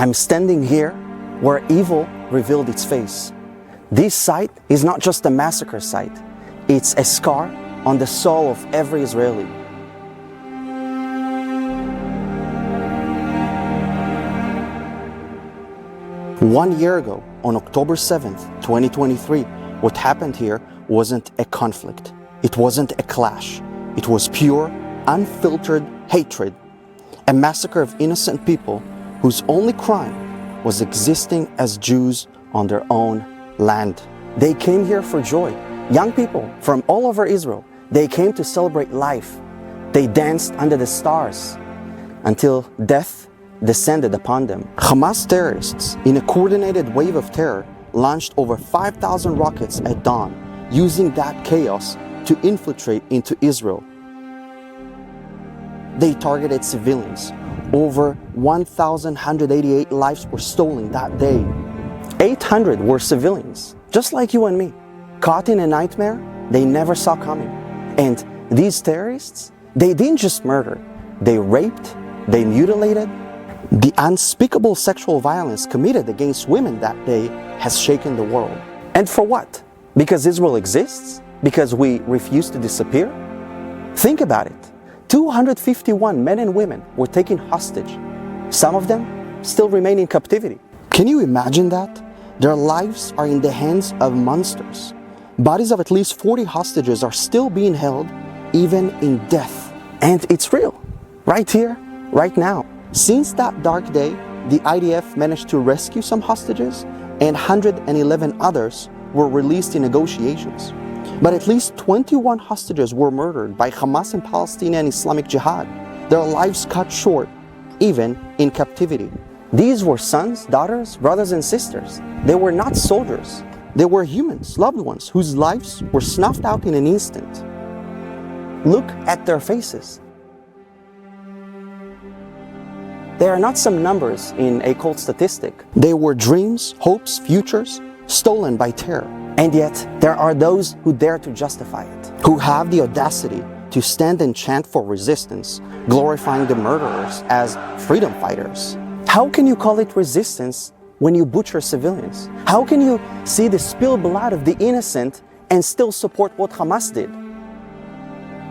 I'm standing here where evil revealed its face. This site is not just a massacre site, it's a scar on the soul of every Israeli. One year ago, on October 7th, 2023, what happened here wasn't a conflict. It wasn't a clash. It was pure, unfiltered hatred. A massacre of innocent people whose only crime was existing as Jews on their own land. They came here for joy. Young people from all over Israel, they came to celebrate life. They danced under the stars until death descended upon them. Hamas terrorists, in a coordinated wave of terror, launched over 5,000 rockets at dawn, using that chaos to infiltrate into Israel. They targeted civilians. Over 1,188 lives were stolen that day. 800 were civilians, just like you and me, caught in a nightmare they never saw coming. And these terrorists, they didn't just murder, they raped, they mutilated. The unspeakable sexual violence committed against women that day has shaken the world. And for what? Because Israel exists? Because we refuse to disappear? Think about it. 251 men and women were taken hostage. Some of them still remain in captivity. Can you imagine that? Their lives are in the hands of monsters. Bodies of at least 40 hostages are still being held, even in death. And it's real, right here, right now. Since that dark day, the IDF managed to rescue some hostages, and 111 others were released in negotiations. But at least 21 hostages were murdered by Hamas and Palestinian Islamic Jihad, their lives cut short, even in captivity. These were sons, daughters, brothers and sisters. They were not soldiers. They were humans, loved ones, whose lives were snuffed out in an instant. Look at their faces. They are not some numbers in a cold statistic. They were dreams, hopes, futures, stolen by terror. And yet, there are those who dare to justify it, who have the audacity to stand and chant for resistance, glorifying the murderers as freedom fighters. How can you call it resistance when you butcher civilians? How can you see the spilled blood of the innocent and still support what Hamas did?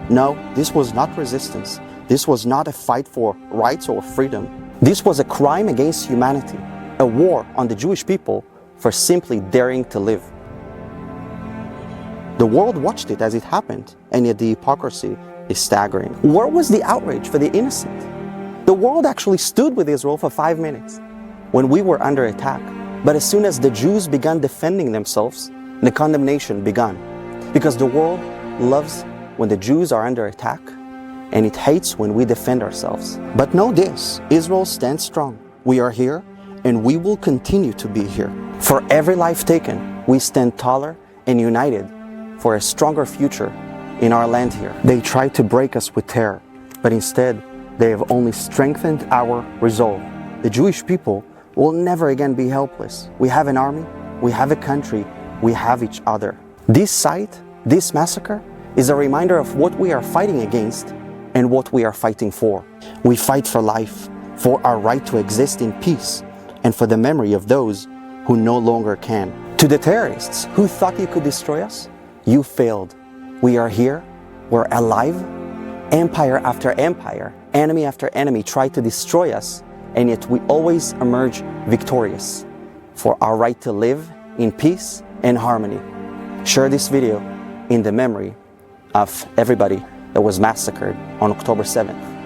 No, this was not resistance. This was not a fight for rights or freedom. This was a crime against humanity, a war on the Jewish people for simply daring to live. The world watched it as it happened, and yet the hypocrisy is staggering. Where was the outrage for the innocent? The world actually stood with Israel for 5 minutes when we were under attack. But as soon as the Jews began defending themselves, the condemnation began. Because the world loves when the Jews are under attack, and it hates when we defend ourselves. But know this, Israel stands strong. We are here, and we will continue to be here. For every life taken, we stand taller and united for a stronger future in our land here. They tried to break us with terror, but instead, they have only strengthened our resolve. The Jewish people will never again be helpless. We have an army, we have a country, we have each other. This site, this massacre, is a reminder of what we are fighting against and what we are fighting for. We fight for life, for our right to exist in peace, and for the memory of those who no longer can. To the terrorists who thought you could destroy us, you failed. We are here, we're alive. Empire after empire, enemy after enemy tried to destroy us, and yet we always emerge victorious for our right to live in peace and harmony. Share this video in the memory of everybody that was massacred on October 7th.